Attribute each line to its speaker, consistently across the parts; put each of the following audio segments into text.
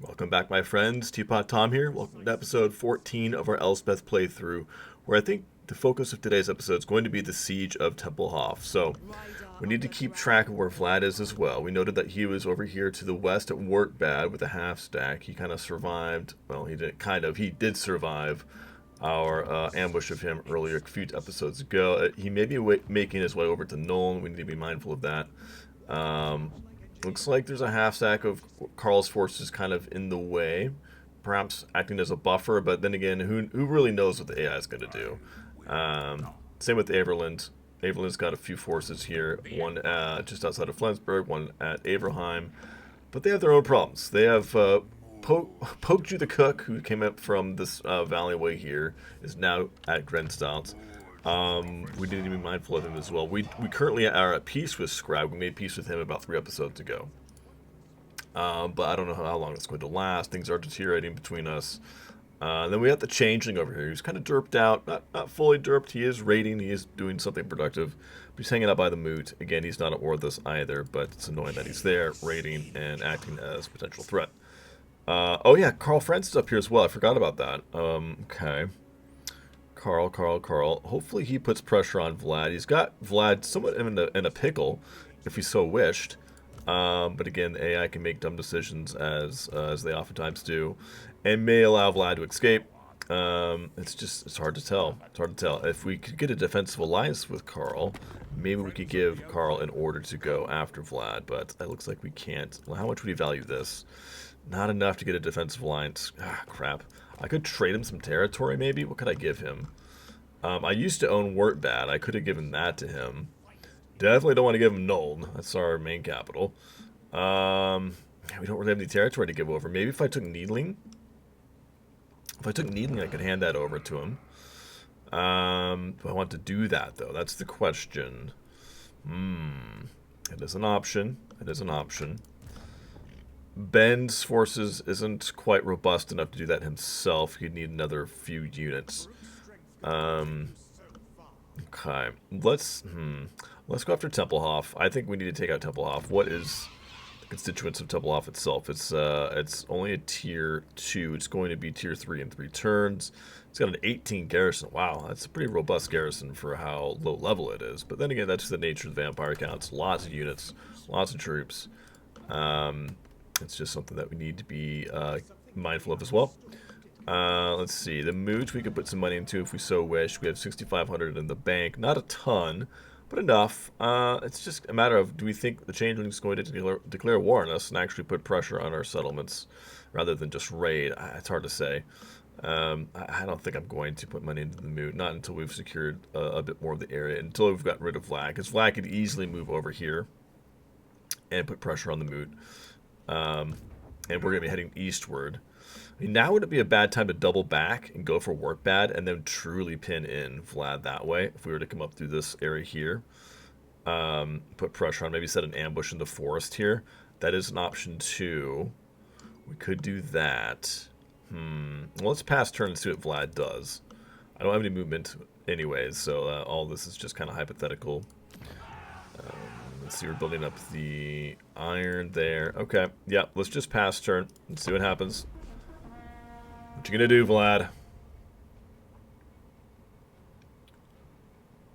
Speaker 1: Welcome back, my friends. Teapot Tom here. Welcome to episode 14 of our Elspeth playthrough, where I think the focus of today's episode is going to be the siege of Templehof. So, we need to keep track of where Vlad is as well. We noted that he was over here to the west at Workbad with a half stack. He kind of survived. Well, he didn't kind of. He did survive our ambush of him earlier a few episodes ago. He may be making his way over to Nuln. We need to be mindful of that. Looks like there's a half stack of Karl's forces kind of in the way, perhaps acting as a buffer, but then again, who really knows what the AI is going to do? Same with Averland. Averland's got a few forces here, one just outside of Flensburg, one at Averheim, but they have their own problems. They have Pokju the Cook, who came up from this valleyway here, is now at Grenstadt. We need to be mindful of him as well. We currently are at peace with Scrag. We made peace with him about 3 episodes ago. But I don't know how long it's going to last. Things are deteriorating between us. Then we have the Changeling over here. He's kind of derped out. Not fully derped. He is raiding. He is doing something productive. But he's hanging out by the moot. Again, he's not at war with us either, but it's annoying that he's there, raiding and acting as a potential threat. Oh yeah, Karl Franz is up here as well. I forgot about that. Okay. Karl. Hopefully he puts pressure on Vlad. He's got Vlad somewhat in a pickle, if he so wished. But again, the AI can make dumb decisions as they oftentimes do, and may allow Vlad to escape. It's hard to tell. It's hard to tell. If we could get a defensive alliance with Karl, maybe we could give Karl an order to go after Vlad, but it looks like we can't. Well, how much would he value this? Not enough to get a defensive alliance. Ah, crap. I could trade him some territory, maybe? What could I give him? I used to own Wortbad. I could have given that to him. Definitely don't want to give him Nuln. That's our main capital. We don't really have any territory to give over. Maybe if I took Needling? If I took Needling, I could hand that over to him. Do I want to do that, though? That's the question. It is an option. It is an option. Ben's forces isn't quite robust enough to do that himself. He'd need another few units. Okay. Let's go after Templehof. I think we need to take out Templehof. What is the constituents of Templehof itself? It's only a tier 2. It's going to be tier 3 in 3 turns. It's got an 18 garrison. Wow, that's a pretty robust garrison for how low level it is. But then again, that's the nature of the vampire counts. Lots of units, lots of troops. It's just something that we need to be mindful of as well. Let's see. The Moot we could put some money into if we so wish. We have 6,500 in the bank. Not a ton, but enough. It's just a matter of, do we think the Changeling is going to declare war on us and actually put pressure on our settlements rather than just raid? It's hard to say. I don't think I'm going to put money into the Moot, not until we've secured a bit more of the area, until we've gotten rid of Vlad, because Vlad could easily move over here and put pressure on the Moot. And we're going to be heading eastward. I mean, now would it be a bad time to double back and go for Workbad and then truly pin in Vlad that way if we were to come up through this area here? Put pressure on, maybe set an ambush in the forest here. That is an option too. We could do that. Well, let's pass turn and see what Vlad does. I don't have any movement anyways, so all this is just kind of hypothetical. Let's see, we're building up the iron there. Okay, yeah, let's just pass turn. Let's see what happens. What you gonna do, Vlad?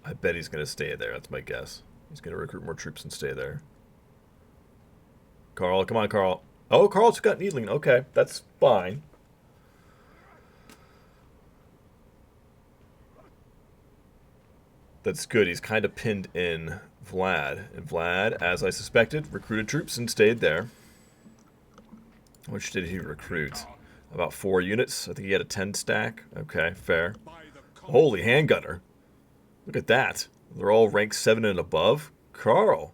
Speaker 1: I bet he's gonna stay there, that's my guess. He's gonna recruit more troops and stay there. Karl, come on, Karl. Oh, Karl's got Needling. Okay, that's fine. That's good. He's kind of pinned in Vlad. And Vlad, as I suspected, recruited troops and stayed there. How much did he recruit? About 4 units. I think he had a 10 stack. Okay, fair. Holy handgunner. Look at that. They're all ranked 7 and above. Karl's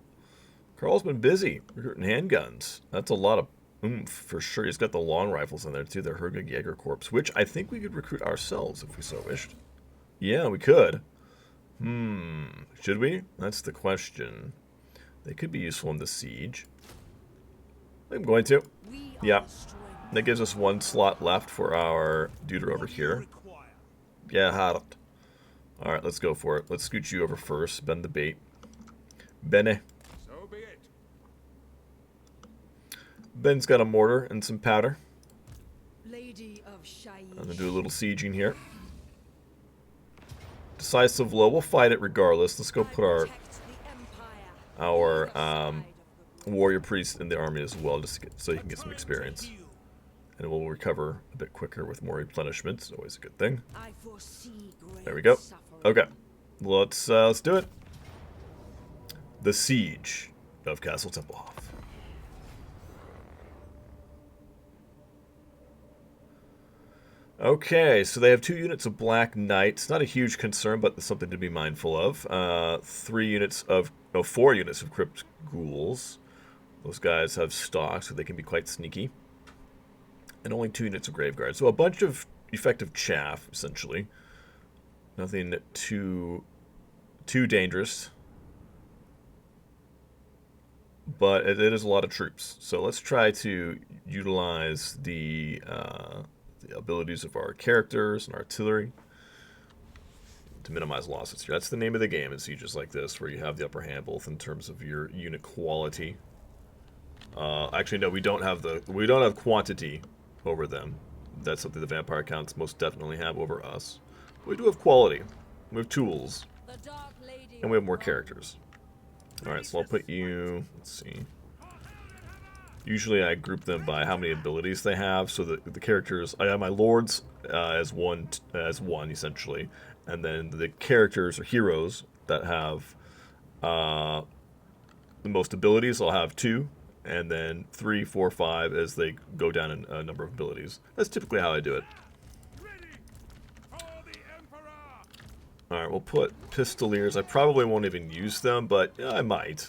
Speaker 1: been busy recruiting handguns. That's a lot of oomph for sure. He's got the long rifles in there too. The Haggard Jaeger Corps, which I think we could recruit ourselves if we so wished. Yeah, we could. Should we? That's the question. They could be useful in the siege. I'm going to. Yeah. That gives us 1 slot left for our duder over here. Yeah, Haggard. Alright, let's go for it. Let's scoot you over first. Bend the bait. Bene.
Speaker 2: So be it.
Speaker 1: Ben's got a mortar and some powder. I'm going to do a little sieging here. Decisive blow. We'll fight it regardless. Let's go put our warrior priest in the army as well, just so you can get some experience. And we'll recover a bit quicker with more replenishments. Always a good thing. There we go. Okay. Let's do it. The Siege of Castle Templehof. Okay, so they have 2 units of Black Knights. Not a huge concern, but something to be mindful of. 4 units of Crypt Ghouls. Those guys have stock, so they can be quite sneaky. And only 2 units of Graveguard. So a bunch of effective chaff, essentially. Nothing too dangerous. But it is a lot of troops. So let's try to utilize the abilities of our characters and artillery to minimize losses here. That's the name of the game in sieges like this, where you have the upper hand both in terms of your unit quality. Actually, no, we don't have quantity over them. That's something the vampire counts most definitely have over us. But we do have quality. We have tools, and we have more characters. All right, so I'll put you. Let's see. Usually I group them by how many abilities they have, so that the characters, I have my lords as one essentially, and then the characters or heroes that have the most abilities, I'll have 2, and then 3, 4, 5 as they go down in a number of abilities. That's typically how I do it. All right, we'll put pistoliers. I probably won't even use them, but yeah, I might.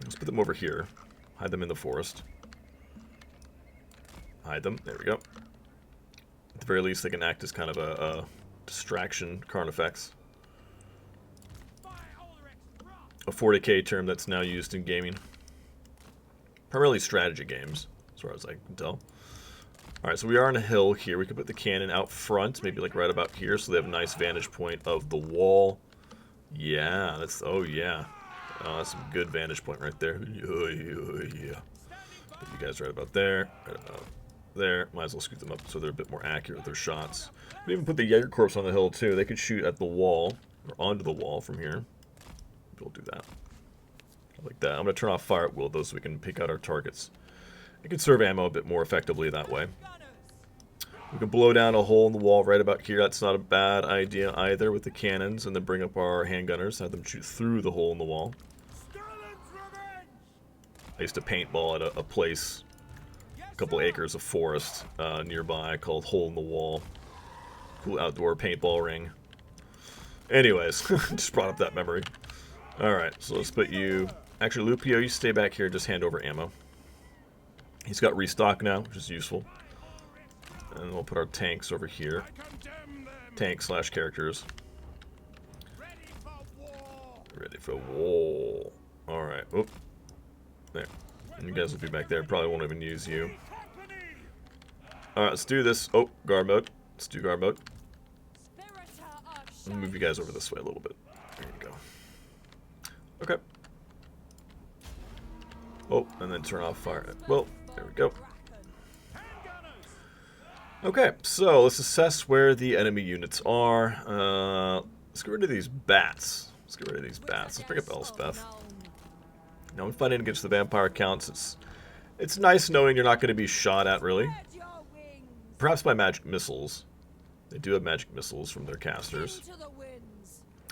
Speaker 1: Let's put them over here. Hide them in the forest. Hide them. There we go. At the very least, they can act as kind of a distraction, Carnifex. A 40k term that's now used in gaming. Primarily strategy games, as far as I can tell. Alright, so we are on a hill here. We could put the cannon out front, maybe like right about here, so they have a nice vantage point of the wall. Yeah, that's... Oh, yeah. Oh, that's some good vantage point right there. Yeah. Put you guys right about there. Right about there. Might as well scoot them up so they're a bit more accurate with their shots. We even put the Jaeger Corps on the hill, too. They could shoot at the wall, or onto the wall from here. We'll do that. Like that. I'm going to turn off fire at will, though, so we can pick out our targets. We can conserve ammo a bit more effectively that way. We can blow down a hole in the wall right about here. That's not a bad idea either with the cannons, and then bring up our handgunners, have them shoot through the hole in the wall. I used to paintball at a place, a couple acres of forest nearby called Hole in the Wall. Cool outdoor paintball ring. Anyways, just brought up that memory. Alright, so let's put you... Actually, Lupio, you stay back here, just hand over ammo. He's got restock now, which is useful. And we'll put our tanks over here. Tank/characters. Ready for war. Alright, oop. There. And you guys will be back there. Probably won't even use you. Alright, let's do this. Oh, guard mode. Let's do guard mode. I'll move you guys over this way a little bit. There you go. Okay. Oh, and then turn off fire. Well, there we go. Okay, so let's assess where the enemy units are. Let's get rid of these bats. Let's bring up Elspeth. Now, when fighting against the vampire counts, it's nice knowing you're not going to be shot at, really. Perhaps by magic missiles. They do have magic missiles from their casters.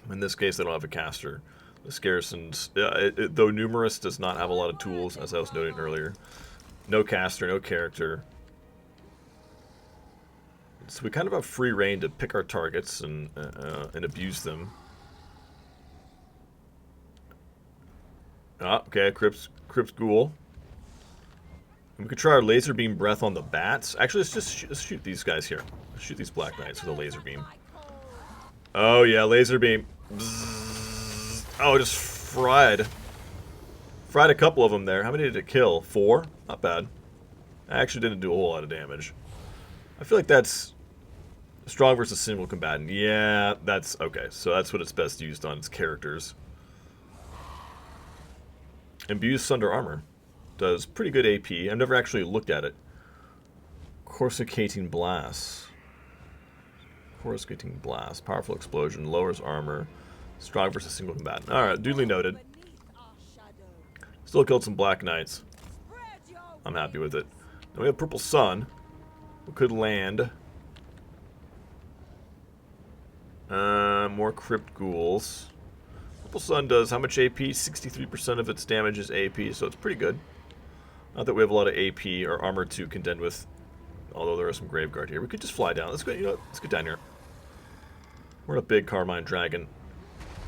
Speaker 1: In this case, they don't have a caster. The garrisons, though numerous, does not have a lot of tools, as I was noting earlier. No caster, no character. So we kind of have free reign to pick our targets and abuse them. Ah, okay, Crypt Ghoul. And we could try our laser beam breath on the bats. Actually, let's shoot these guys here. Let's shoot these Black Knights with a laser beam. Oh yeah, laser beam. Bzzz. Oh, just fried. Fried a couple of them there. How many did it kill? 4? Not bad. I actually didn't do a whole lot of damage. I feel like that's strong versus single combatant. Yeah, that's okay. So that's what it's best used on, its characters. Imbues Sunder Armor. Does pretty good AP. I've never actually looked at it. Coruscating Blast. Coruscating Blast. Powerful explosion. Lowers armor. Strong versus single combatant. Alright, duly noted. Still killed some Black Knights. I'm happy with it. Then we have Purple Sun. We could land. More Crypt Ghouls. Purple Sun does how much AP? 63% of its damage is AP, so it's pretty good. Not that we have a lot of AP or armor to contend with, although there is some Graveguard here. We could just fly down. Let's go. You know what? Let's get down here. We're in a big Carmine Dragon.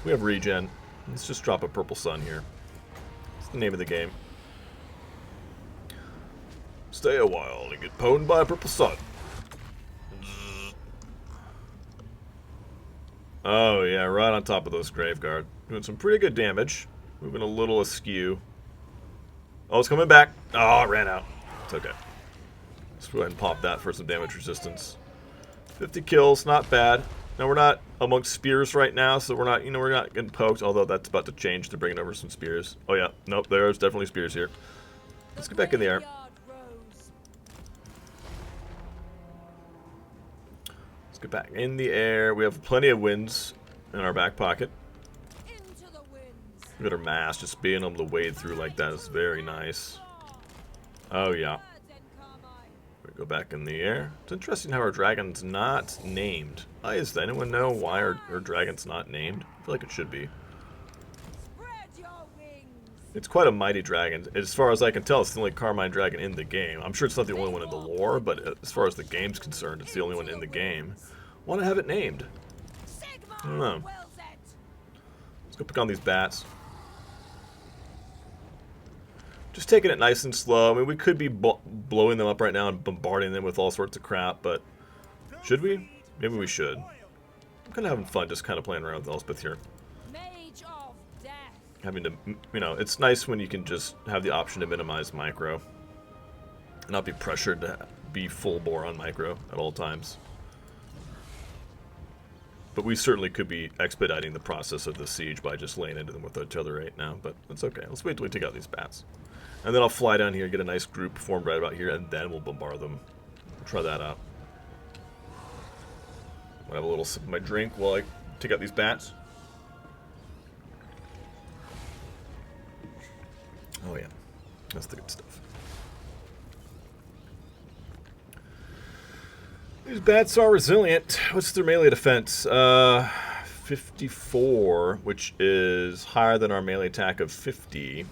Speaker 1: We have regen. Let's just drop a Purple Sun here. It's the name of the game. Stay a while and get pwned by a Purple Sun. Oh yeah, right on top of those Graveguard. Doing some pretty good damage. Moving a little askew. Oh, it's coming back. Oh, it ran out. It's okay. Let's go ahead and pop that for some damage resistance. 50 kills, not bad. Now we're not amongst spears right now, so we're not getting poked, although that's about to change to bringing over some spears. Oh yeah, nope, there's definitely spears here. Let's get back in the air. Let's get back in the air. We have plenty of winds in our back pocket. Look at our mass, just being able to wade through like that is very nice. Oh yeah. We go back in the air. It's interesting how our dragon's not named. Why is that? Anyone know why our dragon's not named? I feel like it should be. It's quite a mighty dragon. As far as I can tell, it's the only Carmine dragon in the game. I'm sure it's not the only one in the lore, but as far as the game's concerned, it's the only one in the game. Want to have it named? I don't know. Let's go pick on these bats. Just taking it nice and slow. I mean, we could be blowing them up right now and bombarding them with all sorts of crap, but should we? Maybe we should. I'm kind of having fun just kind of playing around with Elspeth here. Having to, you know, it's nice when you can just have the option to minimize micro. Not be pressured to be full bore on micro at all times. But we certainly could be expediting the process of the siege by just laying into them with each other right now, but that's okay. Let's wait till we take out these bats. And then I'll fly down here, get a nice group formed right about here, and then we'll bombard them. We'll try that out. I'll have a little sip of my drink while I take out these bats. Oh yeah, that's the good stuff. These bats are resilient. What's their melee defense? 54, which is higher than our melee attack of 50.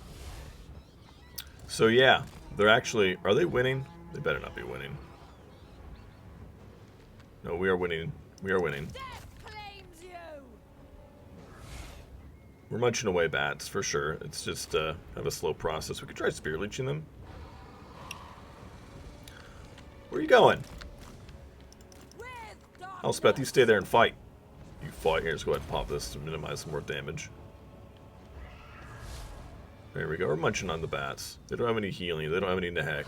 Speaker 1: So yeah, they're actually... Are they winning? They better not be winning. No, we are winning. We are winning. We're munching away bats, for sure. It's just kind of a slow process. We could try spear leeching them. Where are you going? Elspeth, you stay there and fight. You fight here. Let's go ahead and pop this to minimize some more damage. There we go. We're munching on the bats. They don't have any healing. They don't have any in the heck.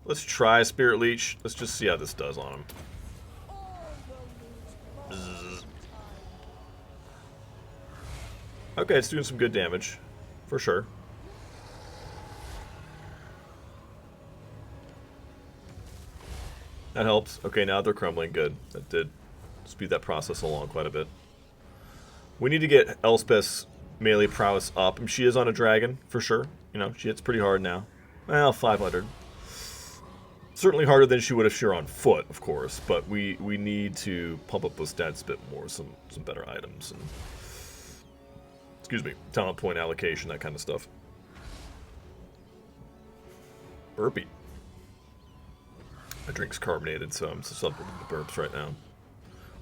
Speaker 1: Let's try Spirit Leech. Let's just see how this does on them. Bzzz. Okay, it's doing some good damage. For sure. That helps. Okay, now they're crumbling. Good. That did speed that process along quite a bit. We need to get Elspeth's melee prowess up. She is on a dragon, for sure. You know, she hits pretty hard now. Well, 500. Certainly harder than she would if she were on foot, of course. But we need to pump up those stats a bit more. Some better items. And, excuse me. Talent point allocation, that kind of stuff. Burpee. My drink's carbonated, so I'm susceptible to the burps right now.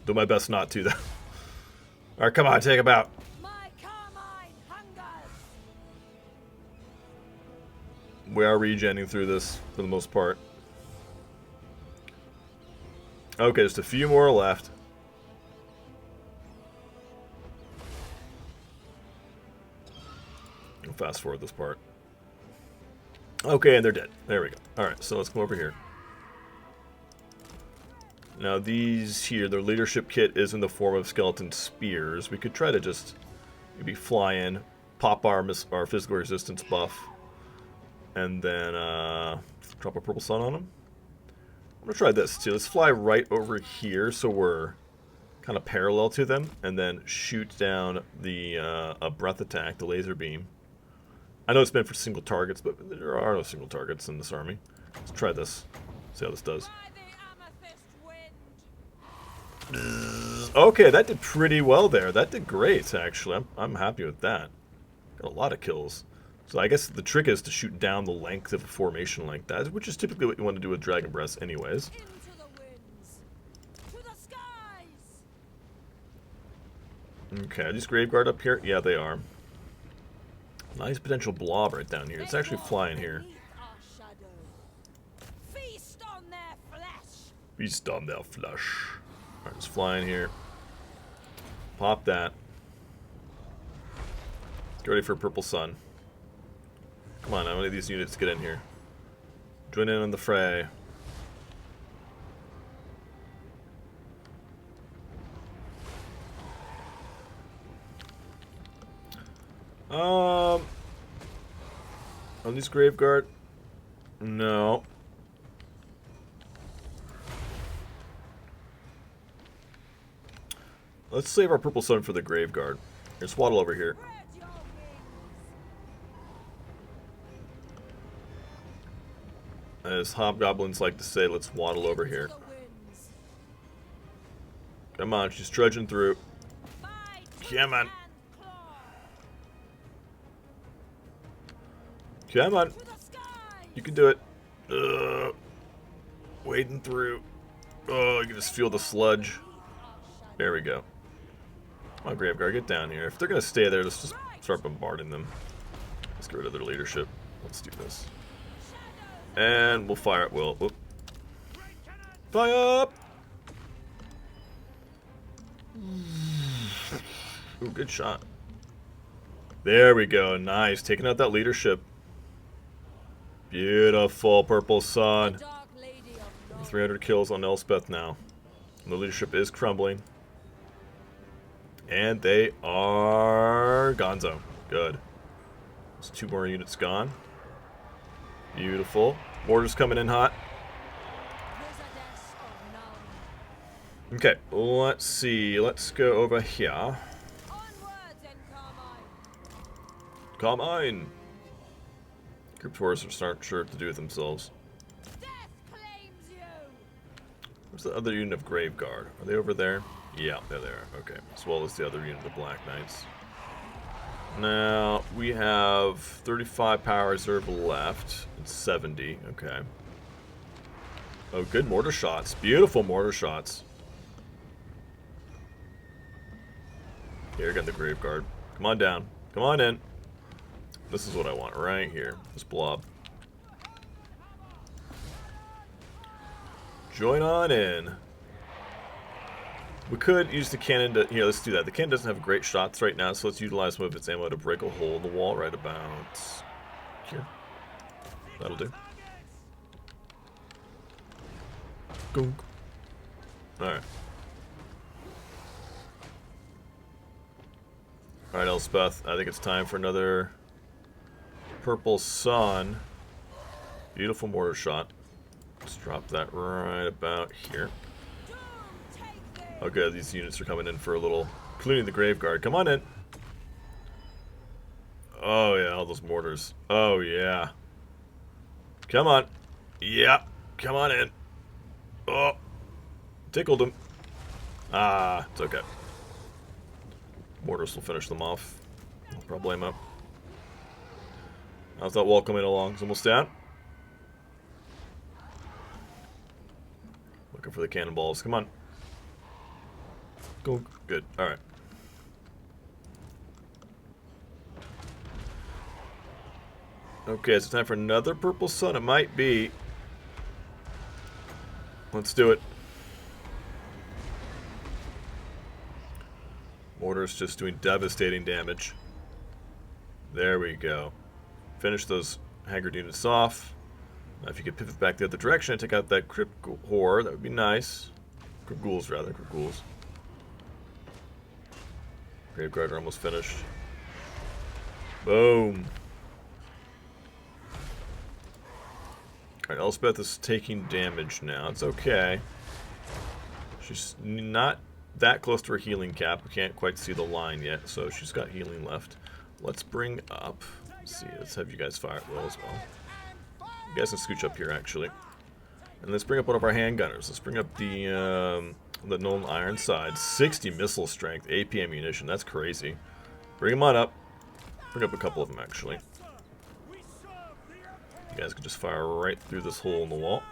Speaker 1: Do my best not to, though. Alright, come on, take him out. We are regenning through this, for the most part. Okay, just a few more left. I'll fast forward this part. Okay, and they're dead. There we go. Alright, so let's come over here. Now these here, their leadership kit is in the form of skeleton spears. We could try to just maybe fly in, pop our physical resistance buff, and then drop a purple sun on them. I'm gonna try this too. Let's fly right over here so we're kind of parallel to them, and then shoot down the a breath attack, the laser beam. I know it's meant for single targets, but there are no single targets in this army. Let's try this. See how this does. Okay, that did pretty well there. That did great, actually. I'm happy with that. Got a lot of kills. So I guess the trick is to shoot down the length of a formation like that, which is typically what you want to do with Dragon Breaths anyways. Okay, are these Graveguard up here? Yeah, they are. Nice potential blob right down here. It's actually flying here. Feast on their flesh. Alright, it's flying here. Pop that. Get ready for a purple sun. Come on, how many of these units get in here? Join in on the fray. On these Graveguard? No. Let's save our purple sun for the Graveguard. Here, swaddle over here. As hobgoblins like to say, let's waddle over here. Come on, she's trudging through. Come on. Come on. You can do it. Wading through. Oh, you can just feel the sludge. There we go. Come on, Graveguard, get down here. If they're going to stay there, let's just start bombarding them. Let's get rid of their leadership. Let's do this. And we'll fire at will. Oop. Fire up! Ooh, good shot. There we go. Nice. Taking out that leadership. Beautiful purple sun. 300 kills on Elspeth now. And the leadership is crumbling. And they are gonzo. Good. There's 2 more units gone. Beautiful. Mortar's coming in hot. Okay, let's see. Let's go over here. Carmine! Group forces aren't sure what to do with themselves. Where's the other unit of Graveguard? Are they over there? Yeah, they're there. Okay, as well as the other unit of Black Knights. Now, we have 35 power reserve left. It's 70. Okay. Oh, good mortar shots. Beautiful mortar shots. Here again, the Graveguard. Come on down. Come on in. This is what I want right here. This blob. Join on in. We could use the cannon to... Here, let's do that. The cannon doesn't have great shots right now, so let's utilize some of its ammo to break a hole in the wall right about here. That'll do. Go. Alright. Alright, Elspeth. I think it's time for another purple sun. Beautiful mortar shot. Let's drop that right about here. Okay, these units are coming in for a little, including the Graveguard. Come on in. Oh yeah, all those mortars. Oh yeah. Come on. Yeah. Come on in. Oh. Tickled him. Ah, it's okay. Mortars will finish them off. No problemo. How's that wall coming along? It's almost down. Looking for the cannonballs. Come on. Go. Good. Alright. Okay, it's time for another purple sun. It might be. Let's do it. Mortar's just doing devastating damage. There we go. Finish those Haggard units off. Now if you could pivot back the other direction and take out that crypt whore, that would be nice. Crypt ghouls, rather. Crypt ghouls. Graveguard are almost finished. Boom. Alright, Elspeth is taking damage now. It's okay. She's not that close to her healing cap. We can't quite see the line yet, so she's got healing left. Let's bring up... Let's see, let's have you guys fire at will as well. You guys can scooch up here, actually. And let's bring up one of our handgunners. Let's bring up the Nolan Ironside. 60 missile strength, AP ammunition. That's crazy. Bring them on up. Bring up a couple of them, actually. You guys can just fire right through this hole in the wall.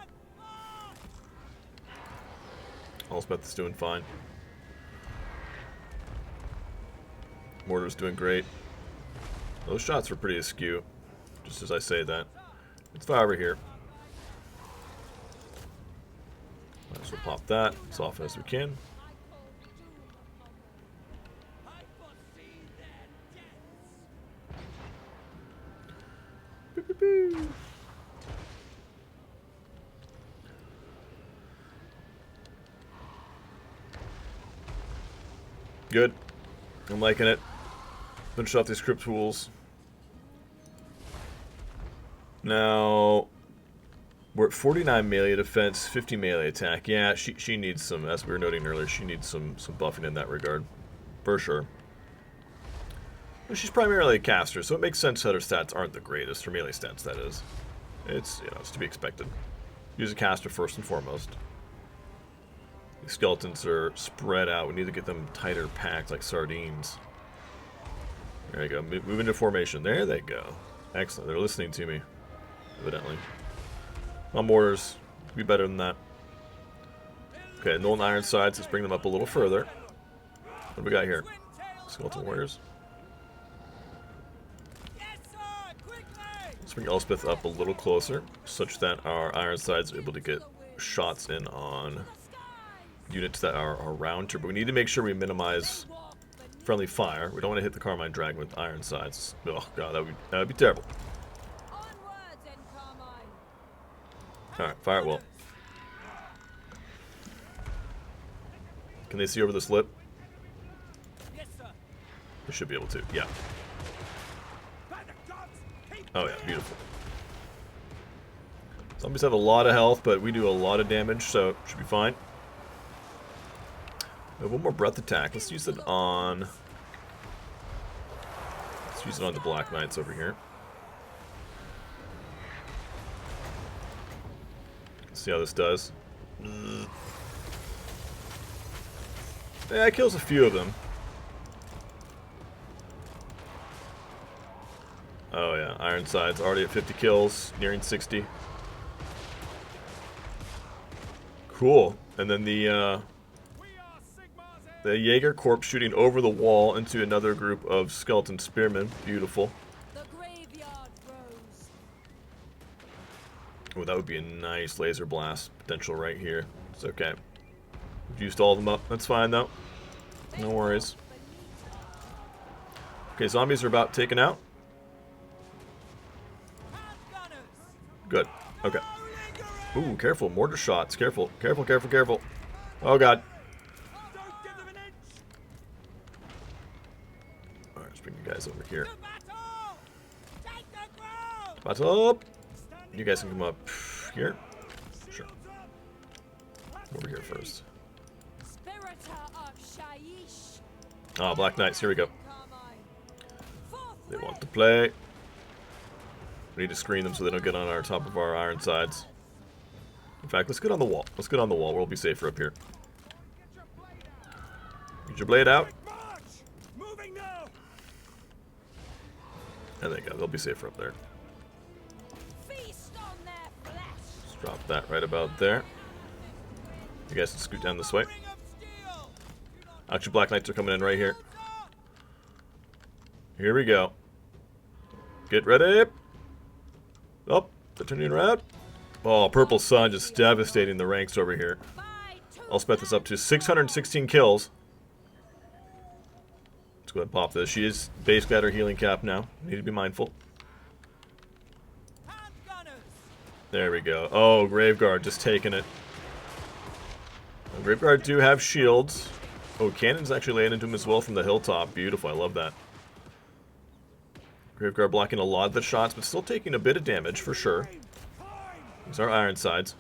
Speaker 1: Elspeth is doing fine. Mortar's doing great. Those shots were pretty askew, just as I say that. Let's fire over here. Might as well pop that as often as we can. Boop, boop, boop. Good. I'm liking it. Finish off these crypt tools. Now, we're at 49 melee defense, 50 melee attack. Yeah, she needs some, as we were noting earlier, she needs some buffing in that regard. For sure. But she's primarily a caster, so it makes sense that her stats aren't the greatest. Her melee stats, that is. It's, you know, it's to be expected. Use a caster first and foremost. These skeletons are spread out. We need to get them tighter packed like sardines. There you go. Move into formation. There they go. Excellent. They're listening to me, evidently. My mortars. Be better than that. Okay, Nolan Ironsides. Let's bring them up a little further. What do we got here? Skeleton warriors. Let's bring Elspeth up a little closer, such that our Ironsides are able to get shots in on units that are around her. But we need to make sure we minimize friendly fire. We don't want to hit the Carmine Dragon with Ironsides. Oh god, that would be terrible. Alright, fire at will. Can they see over this lip? They should be able to, yeah. Oh yeah, beautiful. Zombies have a lot of health, but we do a lot of damage, so it should be fine. We have one more breath attack. Let's use it on... Let's use it on the Black Knights over here. Let's see how this does. Yeah, it kills a few of them. Oh yeah, Ironside's already at 50 kills, nearing 60. Cool. And then the Jaeger corpse shooting over the wall into another group of skeleton spearmen. Beautiful. Oh, that would be a nice laser blast potential right here. It's okay. We've used all of them up. That's fine though. No worries. Okay, zombies are about taken out. Good. Okay. Ooh, careful. Mortar shots. Careful. Careful, careful, careful. Oh, God. Alright, let's bring you guys over here. Battle up. You guys can come up here. Sure. Over here first. Ah, Black Knights. Here we go. They want to play. We need to screen them so they don't get on our top of our Ironsides. In fact, let's get on the wall. Let's get on the wall. We'll be safer up here. Get your blade out. And there you go. They'll be safer up there. Let's drop that right about there. You guys can scoot down this way. Actually, Black Knights are coming in right here. Here we go. Get ready. Oh, they're turning around. Oh, Purple Sun just devastating the ranks over here. Elspeth is up to 616 kills. Let's go ahead and pop this. She is basically at her healing cap now. Need to be mindful. There we go. Oh, Graveguard just taking it. Graveguard do have shields. Oh, cannons actually laying into him as well from the hilltop. Beautiful. I love that. Graveguard blocking a lot of the shots, but still taking a bit of damage for sure. There's our Ironsides.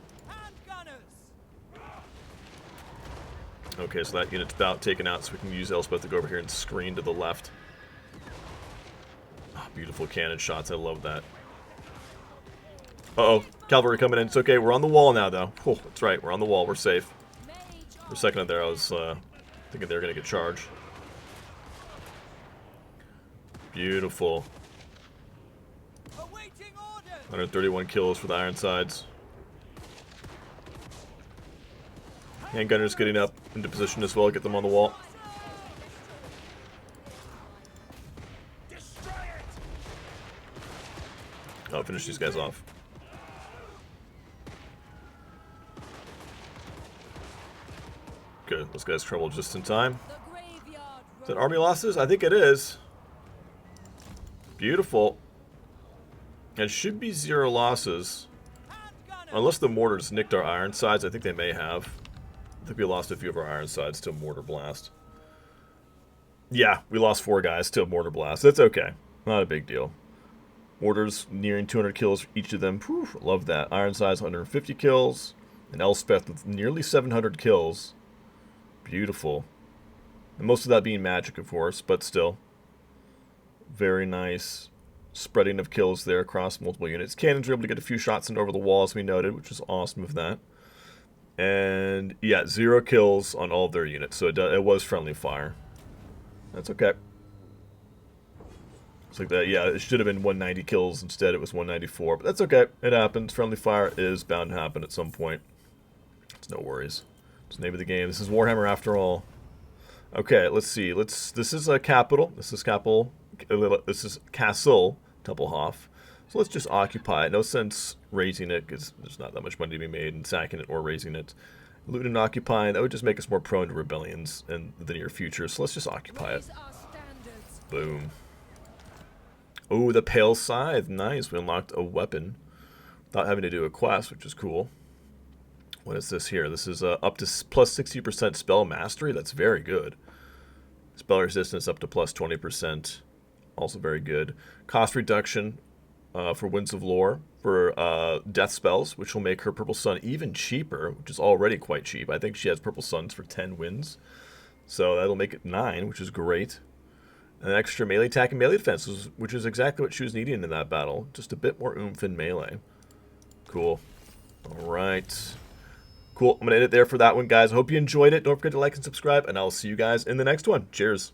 Speaker 1: Okay, so that unit's about taken out, so we can use Elspeth to go over here and screen to the left. Oh, beautiful cannon shots. I love that. Uh-oh. Cavalry coming in. It's okay. We're on the wall now, though. Oh, that's right. We're on the wall. We're safe. For a second there, I was thinking they were going to get charged. Beautiful. 131 kills for the Ironsides. Handgunners getting up into position as well. Get them on the wall. I'll finish these guys off. Good. Those guys crumbled just in time. Is that army losses? I think it is. Beautiful. It should be 0 losses. Unless the mortars nicked our Ironsides. I think they may have. I think we lost a few of our Ironsides to a mortar blast. Yeah, we lost 4 guys to a mortar blast. That's okay. Not a big deal. Mortars nearing 200 kills for each of them. Whew, love that. Ironsides 150 kills. And Elspeth with nearly 700 kills. Beautiful. And most of that being magic, of course, but still. Very nice spreading of kills there across multiple units. Cannons were able to get a few shots in over the wall, as we noted, which was awesome of that. And, yeah, 0 kills on all of their units, so it was friendly fire. That's okay. It's like that, yeah, it should have been 190 kills. Instead, it was 194, but that's okay. It happens. Friendly fire is bound to happen at some point. It's no worries. It's the name of the game. This is Warhammer after all. Okay, let's see. This is a capital. This is capital. This is Castle Templehof. So let's just occupy it. No sense raising it because there's not that much money to be made in sacking it or raising it. Loot and occupying, that would just make us more prone to rebellions in the near future. So let's just occupy it. Boom. Oh, the Pale Scythe. Nice. We unlocked a weapon without having to do a quest, which is cool. What is this here? This is up to plus 60% spell mastery. That's very good. Spell resistance up to plus 20%. Also very good. Cost reduction for Winds of Lore for death spells, which will make her Purple Sun even cheaper, which is already quite cheap. I think she has Purple Suns for 10 wins. So that'll make it 9, which is great. An extra melee attack and melee defense, which is exactly what she was needing in that battle. Just a bit more oomph in melee. Cool. Alright. Cool. I'm going to end it there for that one, guys. I hope you enjoyed it. Don't forget to like and subscribe, and I'll see you guys in the next one. Cheers.